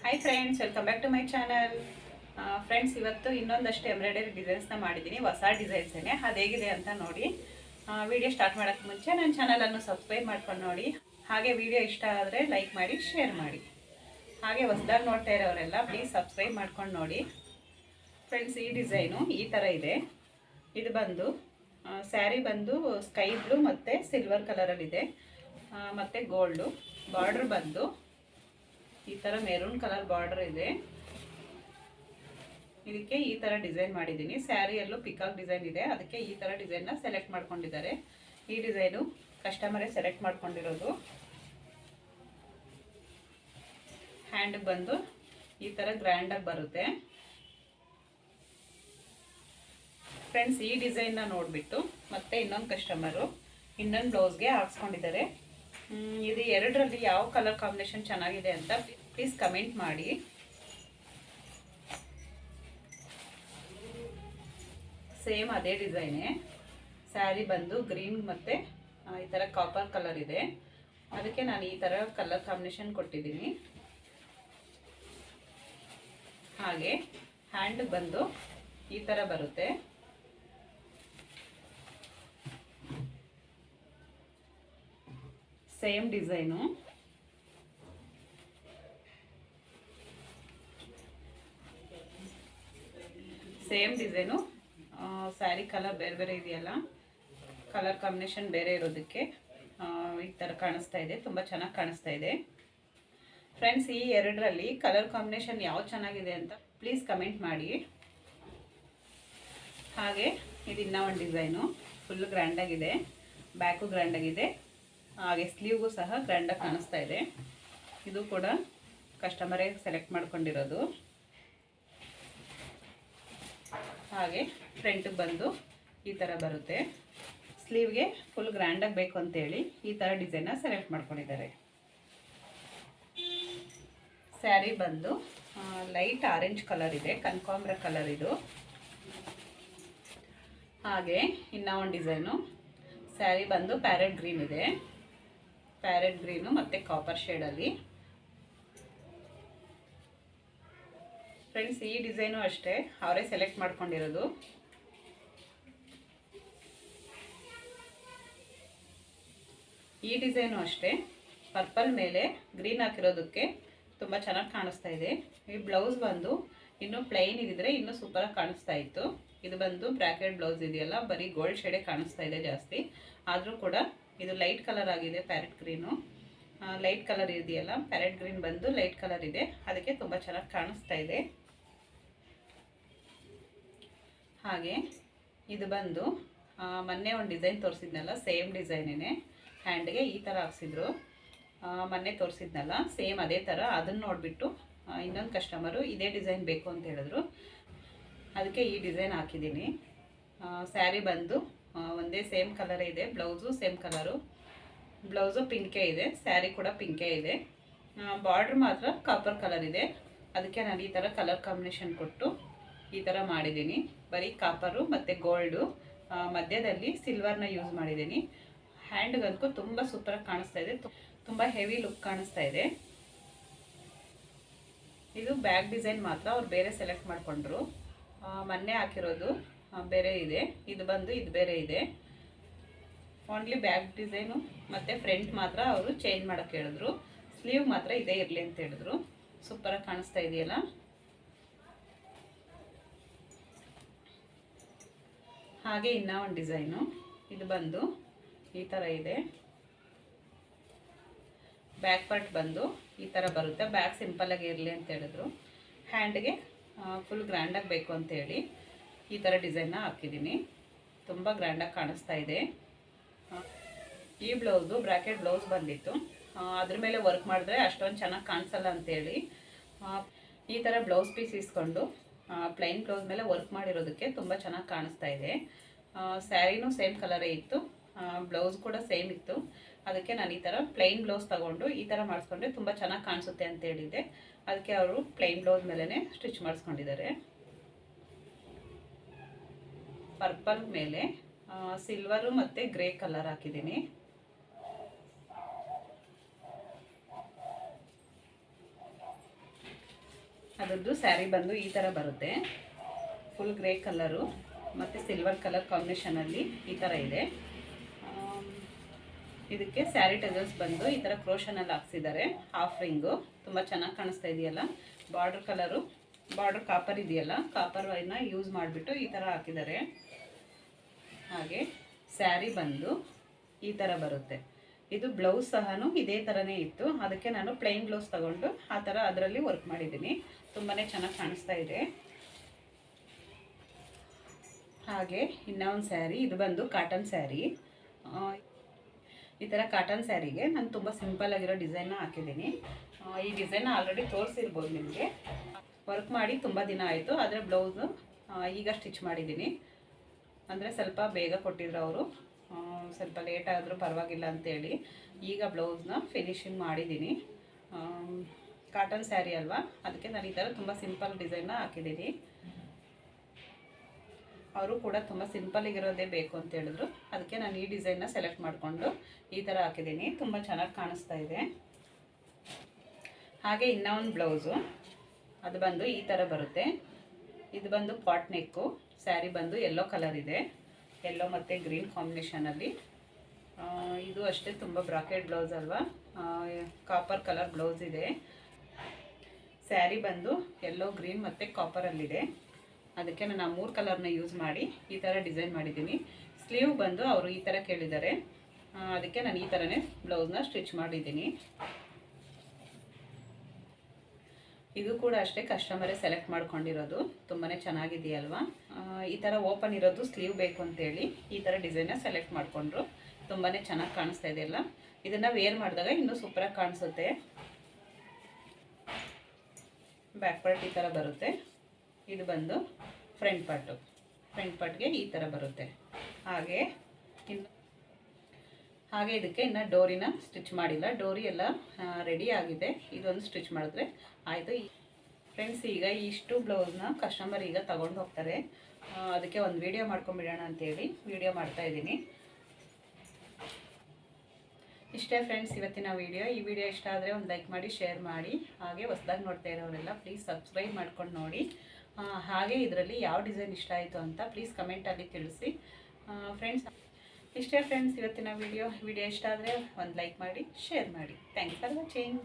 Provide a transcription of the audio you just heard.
Hi friends, welcome back to my channel. Friends, ಇವತ್ತು ಇನ್ನೊಂದಷ್ಟು embroidery ಡಿಸೈನ್ಸ್ನ ಮಾಡಿದ್ದೀನಿ. ಹೊಸ ಡಿಸೈನ್ಸೇ ಅದು ಹೇಗಿದೆ ಅಂತ ನೋಡಿ. ವಿಡಿಯೋ ಸ್ಟಾರ್ಟ್ ಮಾಡೋಕ್ಕೆ ಮುಂಚೆ ನನ್ನ ಚಾನಲನ್ನು ಸಬ್ಸ್ಕ್ರೈಬ್ ಮಾಡ್ಕೊಂಡು ನೋಡಿ. ಹಾಗೆ ವಿಡಿಯೋ ಇಷ್ಟ ಆದರೆ ಲೈಕ್ ಮಾಡಿ, ಶೇರ್ ಮಾಡಿ. ಹಾಗೆ ಹೊಸದಾಗಿ ನೋಡ್ತಾ ಇರೋರೆಲ್ಲ ಪ್ಲೀಸ್ ಸಬ್ಸ್ಕ್ರೈಬ್ ಮಾಡ್ಕೊಂಡು ನೋಡಿ. ಫ್ರೆಂಡ್ಸ್, ಈ ಡಿಸೈನು ಈ ಥರ ಇದೆ. ಇದು ಬಂದು ಸ್ಯಾರಿ ಬಂದು ಸ್ಕೈ ಬ್ಲೂ ಮತ್ತು ಸಿಲ್ವರ್ ಕಲರಲ್ಲಿದೆ, ಮತ್ತು ಗೋಲ್ಡು. ಬಾರ್ಡ್ರ್ ಬಂದು ಈ ಥರ ಮೆರೂನ್ ಕಲರ್ ಬಾರ್ಡರ್ ಇದೆ. ಇದಕ್ಕೆ ಈ ಥರ ಡಿಸೈನ್ ಮಾಡಿದ್ದೀನಿ. ಸ್ಯಾರಿಯಲ್ಲೂ ಪಿಕಾಕ್ ಡಿಸೈನ್ ಇದೆ, ಅದಕ್ಕೆ ಈ ಥರ ಡಿಸೈನ್ನ ಸೆಲೆಕ್ಟ್ ಮಾಡ್ಕೊಂಡಿದ್ದಾರೆ. ಈ ಡಿಸೈನು ಕಸ್ಟಮರೇ ಸೆಲೆಕ್ಟ್ ಮಾಡ್ಕೊಂಡಿರೋದು. ಹ್ಯಾಂಡ್ಗೆ ಬಂದು ಈ ಥರ ಗ್ರ್ಯಾಂಡಾಗಿ ಬರುತ್ತೆ. ಫ್ರೆಂಡ್ಸ್, ಈ ಡಿಸೈನ್ನ ನೋಡಿಬಿಟ್ಟು ಮತ್ತೆ ಇನ್ನೊಂದು ಕಸ್ಟಮರು ಇನ್ನೊಂದು ಬ್ಲೌಸ್ಗೆ ಹಾಕ್ಸ್ಕೊಂಡಿದ್ದಾರೆ. ಇದು ಎರಡರಲ್ಲಿ ಯಾವ ಕಲರ್ ಕಾಂಬಿನೇಷನ್ ಚೆನ್ನಾಗಿದೆ ಅಂತ ಪ್ಲೀಸ್ ಕಮೆಂಟ್ ಮಾಡಿ. ಸೇಮ್ ಅದೇ ಡಿಸೈನೇ. ಸ್ಯಾರಿ ಬಂದು ಗ್ರೀನ್ ಮತ್ತು ಈ ಥರ ಕಾಪರ್ ಕಲರ್ ಇದೆ, ಅದಕ್ಕೆ ನಾನು ಈ ಥರ ಕಲರ್ ಕಾಂಬಿನೇಷನ್ ಕೊಟ್ಟಿದ್ದೀನಿ. ಹಾಗೆ ಹ್ಯಾಂಡ್ ಬಂದು ಈ ಥರ ಬರುತ್ತೆ. Same design. ಸ್ಯಾರಿ ಕಲರ್ ಬೇರೆ ಬೇರೆ ಇದೆಯಲ್ಲ, ಕಲರ್ ಕಾಂಬಿನೇಷನ್ ಬೇರೆ ಇರೋದಕ್ಕೆ ಈ ಥರ ಕಾಣಿಸ್ತಾ ಇದೆ. ತುಂಬ ಚೆನ್ನಾಗಿ ಕಾಣಿಸ್ತಾ ಇದೆ. ಫ್ರೆಂಡ್ಸ್, ಈ ಎರಡರಲ್ಲಿ ಕಲರ್ ಕಾಂಬಿನೇಷನ್ ಯಾವ್ದು ಚೆನ್ನಾಗಿದೆ ಅಂತ ಪ್ಲೀಸ್ ಕಮೆಂಟ್ ಮಾಡಿ. ಹಾಗೆ ಇದು ಇನ್ನೂ ಒಂದು ಡಿಸೈನು. ಫುಲ್ ಗ್ರ್ಯಾಂಡಾಗಿದೆ, ಬ್ಯಾಕು ಗ್ರ್ಯಾಂಡಾಗಿದೆ, ಹಾಗೆ ಸ್ಲೀವ್ಗೂ ಸಹ ಗ್ರ್ಯಾಂಡಾಗಿ ಕಾಣಿಸ್ತಾ ಇದೆ. ಇದು ಕೂಡ ಕಸ್ಟಮರೇ ಸೆಲೆಕ್ಟ್ ಮಾಡ್ಕೊಂಡಿರೋದು. ಹಾಗೆ ಫ್ರಂಟಿಗೆ ಬಂದು ಈ ಥರ ಬರುತ್ತೆ. ಸ್ಲೀವ್ಗೆ ಫುಲ್ ಗ್ರ್ಯಾಂಡಾಗಿ ಬೇಕು ಅಂತೇಳಿ ಈ ಥರ ಡಿಸೈನ್ನ ಸೆಲೆಕ್ಟ್ ಮಾಡ್ಕೊಂಡಿದ್ದಾರೆ. ಸ್ಯಾರಿ ಬಂದು ಲೈಟ್ ಆರೆಂಜ್ ಕಲರ್ ಇದೆ, ಕನಕಾಂಬರ ಕಲರ್ ಇದು. ಹಾಗೆ ಇನ್ನೂ ಒಂದು ಡಿಸೈನು. ಸ್ಯಾರಿ ಬಂದು ಪ್ಯಾರೆಟ್ ಗ್ರೀನ್ ಇದೆ, ಪ್ಯಾರೆಟ್ ಗ್ರೀನು ಮತ್ತು ಕಾಪರ್ ಶೇಡಲ್ಲಿ. ಫ್ರೆಂಡ್ಸ್, ಈ ಡಿಸೈನು ಅಷ್ಟೇ ಅವರೇ ಸೆಲೆಕ್ಟ್ ಮಾಡ್ಕೊಂಡಿರೋದು. ಈ ಡಿಸೈನು ಅಷ್ಟೇ ಪರ್ಪಲ್ ಮೇಲೆ ಗ್ರೀನ್ ಹಾಕಿರೋದಕ್ಕೆ ತುಂಬ ಚೆನ್ನಾಗಿ ಕಾಣಿಸ್ತಾ ಇದೆ. ಈ ಬ್ಲೌಸ್ ಬಂದು ಇನ್ನೂ ಪ್ಲೈನ್ ಇದ್ದಿದ್ರೆ ಇನ್ನೂ ಸೂಪರಾಗಿ ಕಾಣಿಸ್ತಾ ಇತ್ತು. ಇದು ಬಂದು ಬ್ರ್ಯಾಕೆಟ್ ಬ್ಲೌಸ್ ಇದೆಯಲ್ಲ, ಬರೀ ಗೋಲ್ಡ್ ಶೇಡೇ ಕಾಣಿಸ್ತಾ ಇದೆ ಜಾಸ್ತಿ. ಆದರೂ ಕೂಡ ಇದು ಲೈಟ್ ಕಲರ್ ಆಗಿದೆ. ಪ್ಯಾರೆಟ್ ಗ್ರೀನು ಲೈಟ್ ಕಲರ್ ಇದೆಯಲ್ಲ, ಪ್ಯಾರೆಟ್ ಗ್ರೀನ್ ಬಂದು ಲೈಟ್ ಕಲರ್ ಇದೆ, ಅದಕ್ಕೆ ತುಂಬ ಚೆನ್ನಾಗಿ ಕಾಣಿಸ್ತಾ ಇದೆ. ಹಾಗೆ ಇದು ಬಂದು ಮೊನ್ನೆ ಒಂದು ಡಿಸೈನ್ ತೋರಿಸಿದ್ನಲ್ಲ, ಸೇಮ್ ಡಿಸೈನೇ. ಹ್ಯಾಂಡ್ಗೆ ಈ ಥರ ಹಾಕ್ಸಿದ್ರು. ಮೊನ್ನೆ ತೋರಿಸಿದ್ನಲ್ಲ ಸೇಮ್ ಅದೇ ಥರ. ಅದನ್ನು ನೋಡಿಬಿಟ್ಟು ಇನ್ನೊಂದು ಕಸ್ಟಮರು ಇದೇ ಡಿಸೈನ್ ಬೇಕು ಅಂತ ಹೇಳಿದ್ರು, ಅದಕ್ಕೆ ಈ ಡಿಸೈನ್ ಹಾಕಿದ್ದೀನಿ. ಸ್ಯಾರಿ ಬಂದು ಒಂದೇ ಸೇಮ್ ಕಲರೇ ಇದೆ, ಬ್ಲೌಸು ಸೇಮ್ ಕಲರು. ಬ್ಲೌಸು ಪಿಂಕೇ ಇದೆ, ಸ್ಯಾರಿ ಕೂಡ ಪಿಂಕೇ ಇದೆ. ಬಾರ್ಡ್ರ್ ಮಾತ್ರ ಕಾಪರ್ ಕಲರ್ ಇದೆ, ಅದಕ್ಕೆ ನಾನು ಈ ಥರ ಕಲರ್ ಕಾಂಬಿನೇಷನ್ ಕೊಟ್ಟು ಈ ಥರ ಮಾಡಿದ್ದೀನಿ. ಬರೀ ಕಾಪರು ಮತ್ತು ಗೋಲ್ಡು, ಮಧ್ಯದಲ್ಲಿ ಸಿಲ್ವರ್ನ ಯೂಸ್ ಮಾಡಿದ್ದೀನಿ. ಹ್ಯಾಂಡ್ಗಂತೂ ತುಂಬ ಸೂಪರಾಗಿ ಕಾಣಿಸ್ತಾ ಇದೆ, ತುಂಬ ಹೆವಿ ಲುಕ್ ಕಾಣಿಸ್ತಾ ಇದೆ. ಇದು ಬ್ಯಾಕ್ ಡಿಸೈನ್ ಮಾತ್ರ ಅವ್ರು ಬೇರೆ ಸೆಲೆಕ್ಟ್ ಮಾಡಿಕೊಂಡ್ರು. ಮೊನ್ನೆ ಹಾಕಿರೋದು ಬೇರೆ ಇದೆ, ಇದು ಬಂದು ಇದು ಬೇರೆ ಇದೆ. ಓನ್ಲಿ ಬ್ಯಾಕ್ ಡಿಸೈನು ಮತ್ತು ಫ್ರಂಟ್ ಮಾತ್ರ ಅವರು ಚೇಂಜ್ ಮಾಡೋಕ್ಕೆ ಹೇಳಿದ್ರು. ಸ್ಲೀವ್ ಮಾತ್ರ ಇದೇ ಇರಲಿ ಅಂತ ಹೇಳಿದ್ರು. ಸೂಪರಾಗಿ ಕಾಣಿಸ್ತಾ ಇದೆಯಲ್ಲ. ಹಾಗೆ ಇನ್ನೂ ಒಂದು ಡಿಸೈನು. ಇದು ಬಂದು ಈ ಥರ ಇದೆ. ಬ್ಯಾಕ್ ಪಾರ್ಟ್ ಬಂದು ಈ ಥರ ಬರುತ್ತೆ. ಬ್ಯಾಕ್ ಸಿಂಪಲ್ಲಾಗಿ ಇರಲಿ ಅಂತ ಹೇಳಿದ್ರು. ಹ್ಯಾಂಡ್ಗೆ ಫುಲ್ ಗ್ರ್ಯಾಂಡಾಗಿ ಬೇಕು ಅಂತೇಳಿ ಈ ಥರ ಡಿಸೈನ್ನ ಹಾಕಿದ್ದೀನಿ. ತುಂಬ ಗ್ರ್ಯಾಂಡಾಗಿ ಕಾಣಿಸ್ತಾ ಇದೆ. ಈ ಬ್ಲೌಸು ಬ್ರ್ಯಾಕೆಟ್ ಬ್ಲೌಸ್ ಬಂದಿತ್ತು, ಅದ್ರ ಮೇಲೆ ವರ್ಕ್ ಮಾಡಿದ್ರೆ ಅಷ್ಟೊಂದು ಚೆನ್ನಾಗಿ ಕಾಣಿಸಲ್ಲ ಅಂತೇಳಿ ಈ ಥರ ಬ್ಲೌಸ್ ಪೀಸ್ ಇಸ್ಕೊಂಡು ಪ್ಲೈನ್ ಬ್ಲೌಸ್ ಮೇಲೆ ವರ್ಕ್ ಮಾಡಿರೋದಕ್ಕೆ ತುಂಬ ಚೆನ್ನಾಗಿ ಕಾಣಿಸ್ತಾ ಇದೆ. ಸ್ಯಾರಿನೂ ಸೇಮ್ ಕಲರೇ ಇತ್ತು, ಬ್ಲೌಸ್ ಕೂಡ ಸೇಮ್ ಇತ್ತು. ಅದಕ್ಕೆ ನಾನು ಈ ಥರ ಪ್ಲೈನ್ ಬ್ಲೌಸ್ ತೊಗೊಂಡು ಈ ಥರ ಮಾಡಿಸ್ಕೊಂಡ್ರೆ ತುಂಬ ಚೆನ್ನಾಗಿ ಕಾಣಿಸುತ್ತೆ ಅಂತ ಹೇಳಿದ್ದೆ. ಅದಕ್ಕೆ ಅವರು ಪ್ಲೈನ್ ಬ್ಲೌಸ್ ಮೇಲೇ ಸ್ಟಿಚ್ ಮಾಡಿಸ್ಕೊಂಡಿದ್ದಾರೆ. ಪರ್ಪಲ್ ಮೇಲೆ ಸಿಲ್ವರು ಮತ್ತು ಗ್ರೇ ಕಲರ್ ಹಾಕಿದ್ದೀನಿ. ಅದರದ್ದು ಸ್ಯಾರಿ ಬಂದು ಈ ಥರ ಬರುತ್ತೆ. ಫುಲ್ ಗ್ರೇ ಕಲರು ಮತ್ತು ಸಿಲ್ವರ್ ಕಲರ್ ಕಾಂಬಿನೇಷನಲ್ಲಿ ಈ ಥರ ಇದೆ. ಇದಕ್ಕೆ ಸ್ಯಾರಿ ಟಜಲ್ಸ್ ಬಂದು ಈ ಥರ ಕ್ರೋಶನಲ್ಲಿ ಹಾಕ್ಸಿದ್ದಾರೆ. ಹಾಫ್ ರಿಂಗು ತುಂಬ ಚೆನ್ನಾಗಿ ಕಾಣಿಸ್ತಾ ಇದೆಯಲ್ಲ. ಬಾರ್ಡರ್ ಕಲರು, ಬಾರ್ಡರ್ ಕಾಪರ್ ಇದೆಯಲ್ಲ, ಕಾಪರ್ ವೈನ ಯೂಸ್ ಮಾಡಿಬಿಟ್ಟು ಈ ಥರ ಹಾಕಿದ್ದಾರೆ. ಹಾಗೆ ಸ್ಯಾರಿ ಬಂದು ಈ ಥರ ಬರುತ್ತೆ. ಇದು ಬ್ಲೌಸ್ ಸಹನೂ ಇದೇ ಥರನೇ ಇತ್ತು, ಅದಕ್ಕೆ ನಾನು ಪ್ಲೈನ್ ಬ್ಲೌಸ್ ತಗೊಂಡು ಆ ಥರ ಅದರಲ್ಲಿ ವರ್ಕ್ ಮಾಡಿದ್ದೀನಿ. ತುಂಬಾ ಚೆನ್ನಾಗಿ ಕಾಣಿಸ್ತಾ ಇದೆ. ಹಾಗೆ ಇನ್ನೊಂದು ಸ್ಯಾರಿ, ಇದು ಬಂದು ಕಾಟನ್ ಸ್ಯಾರಿ. ಈ ಥರ ಕಾಟನ್ ಸ್ಯಾರಿಗೆ ನಾನು ತುಂಬ ಸಿಂಪಲ್ ಆಗಿರೋ ಡಿಸೈನ್ನ ಹಾಕಿದ್ದೀನಿ. ಈ ಡಿಸೈನ್ನ ಆಲ್ರೆಡಿ ತೋರಿಸಿರ್ಬೋದು ನಿಮಗೆ. ವರ್ಕ್ ಮಾಡಿ ತುಂಬ ದಿನ ಆಯಿತು, ಆದರೆ ಬ್ಲೌಸು ಈಗ ಸ್ಟಿಚ್ ಮಾಡಿದ್ದೀನಿ. ಅಂದರೆ ಸ್ವಲ್ಪ ಬೇಗ ಕೊಟ್ಟಿದ್ರು ಅವರು, ಸ್ವಲ್ಪ ಲೇಟ್ ಆದರೂ ಪರವಾಗಿಲ್ಲ ಅಂತೇಳಿ ಈಗ ಬ್ಲೌಸ್ನ ಫಿನಿಶಿಂಗ್ ಮಾಡಿದ್ದೀನಿ. ಕಾಟನ್ ಸ್ಯಾರಿ ಅಲ್ವಾ, ಅದಕ್ಕೆ ನಾನು ಈ ಥರ ತುಂಬ ಸಿಂಪಲ್ ಡಿಸೈನ್ನ ಹಾಕಿದ್ದೀನಿ. ಅವರು ಕೂಡ ತುಂಬ ಸಿಂಪಲ್ಲಾಗಿರೋದೇ ಬೇಕು ಅಂತ ಹೇಳಿದ್ರು, ಅದಕ್ಕೆ ನಾನು ಈ ಡಿಸೈನ್ನ ಸೆಲೆಕ್ಟ್ ಮಾಡಿಕೊಂಡು ಈ ಥರ ಹಾಕಿದ್ದೀನಿ. ತುಂಬ ಚೆನ್ನಾಗಿ ಕಾಣಿಸ್ತಾ ಇದೆ. ಹಾಗೆ ಇನ್ನೊಂದು ಬ್ಲೌಸು, ಅದು ಬಂದು ಈ ಥರ ಬರುತ್ತೆ. ಇದು ಬಂದು ಪಾಟ್ ನೆಕ್ಕು. ಸ್ಯಾರಿ ಬಂದು ಯೆಲ್ಲೋ ಕಲರ್ ಇದೆ, ಯೆಲ್ಲೋ ಮತ್ತು ಗ್ರೀನ್ ಕಾಂಬಿನೇಷನಲ್ಲಿ. ಇದು ಅಷ್ಟೇ ತುಂಬ ಬ್ರಾಕೆಟ್ ಬ್ಲೌಸ್ ಅಲ್ವಾ, ಕಾಪರ್ ಕಲರ್ ಬ್ಲೌಸ್ ಇದೆ. ಸ್ಯಾರಿ ಬಂದು ಯೆಲ್ಲೋ, ಗ್ರೀನ್ ಮತ್ತು ಕಾಪರಲ್ಲಿದೆ. ಅದಕ್ಕೆ ನಾನು 3 ಕಲರ್ನ ಯೂಸ್ ಮಾಡಿ ಈ ಥರ ಡಿಸೈನ್ ಮಾಡಿದ್ದೀನಿ. ಸ್ಲೀವ್ ಬಂದು ಅವರು ಈ ಥರ ಕೇಳಿದ್ದಾರೆ, ಅದಕ್ಕೆ ನಾನು ಈ ಥರನೇ ಬ್ಲೌಸ್ನ ಸ್ಟಿಚ್ ಮಾಡಿದ್ದೀನಿ. ಇದು ಕೂಡ ಅಷ್ಟೇ ಕಸ್ಟಮರೇ ಸೆಲೆಕ್ಟ್ ಮಾಡ್ಕೊಂಡಿರೋದು. ತುಂಬಾ ಚೆನ್ನಾಗಿದೆಯಲ್ವಾ. ಈ ಥರ ಓಪನ್ ಇರೋದು ಸ್ಲೀವ್ ಬೇಕು ಅಂತೇಳಿ ಈ ಥರ ಡಿಸೈನ್ನ ಸೆಲೆಕ್ಟ್ ಮಾಡಿಕೊಂಡ್ರು. ತುಂಬಾ ಚೆನ್ನಾಗಿ ಕಾಣಿಸ್ತಾ ಇದೆಯಲ್ಲ. ಇದನ್ನು ವೇರ್ ಮಾಡಿದಾಗ ಇನ್ನೂ ಸೂಪರಾಗಿ ಕಾಣಿಸುತ್ತೆ. ಬ್ಯಾಕ್ ಪಾರ್ಟ್ ಈ ಥರ ಬರುತ್ತೆ. ಇದು ಬಂದು ಫ್ರಂಟ್ ಪಾರ್ಟು. ಫ್ರಂಟ್ ಪಾರ್ಟ್ಗೆ ಈ ಥರ ಬರುತ್ತೆ. ಹಾಗೆ ಇದಕ್ಕೆ ಇನ್ನು ಡೋರಿನ ಸ್ಟಿಚ್ ಮಾಡಿಲ್ಲ. ಡೋರಿ ಎಲ್ಲ ರೆಡಿ ಆಗಿದೆ, ಇದೊಂದು ಸ್ಟಿಚ್ ಮಾಡಿದ್ರೆ ಆಯಿತು. ಫ್ರೆಂಡ್ಸ್, ಈಗ ಇಷ್ಟು ಬ್ಲೌಸ್ನ ಕಸ್ಟಮರ್ ಈಗ ತಗೊಂಡು ಹೋಗ್ತಾರೆ. ಅದಕ್ಕೆ ಒಂದು ವಿಡಿಯೋ ಮಾಡ್ಕೊಂಬಿಡೋಣ ಅಂತೇಳಿ ವಿಡಿಯೋ ಮಾಡ್ತಾಯಿದ್ದೀನಿ. ಇಷ್ಟೇ ಫ್ರೆಂಡ್ಸ್ ಇವತ್ತಿನ ವಿಡಿಯೋ. ಈ ವಿಡಿಯೋ ಇಷ್ಟ ಆದರೆ ಒಂದು ಲೈಕ್ ಮಾಡಿ, ಶೇರ್ ಮಾಡಿ. ಹಾಗೆ ಹೊಸದಾಗಿ ನೋಡ್ತಾ ಇರೋರೆಲ್ಲ ಪ್ಲೀಸ್ ಸಬ್ಸ್ಕ್ರೈಬ್ ಮಾಡ್ಕೊಂಡು ನೋಡಿ. ಹಾಗೆ ಇದರಲ್ಲಿ ಯಾವ ಡಿಸೈನ್ ಇಷ್ಟ ಆಯಿತು ಅಂತ ಪ್ಲೀಸ್ ಕಮೆಂಟಲ್ಲಿ ತಿಳಿಸಿ ಫ್ರೆಂಡ್ಸ್. ಇಷ್ಟೇ ಫ್ರೆಂಡ್ಸ್ ಇವತ್ತಿನ ವಿಡಿಯೋ ಇಷ್ಟ ಆದರೆ ಒಂದು ಲೈಕ್ ಮಾಡಿ, ಶೇರ್ ಮಾಡಿ. Thank you for watching.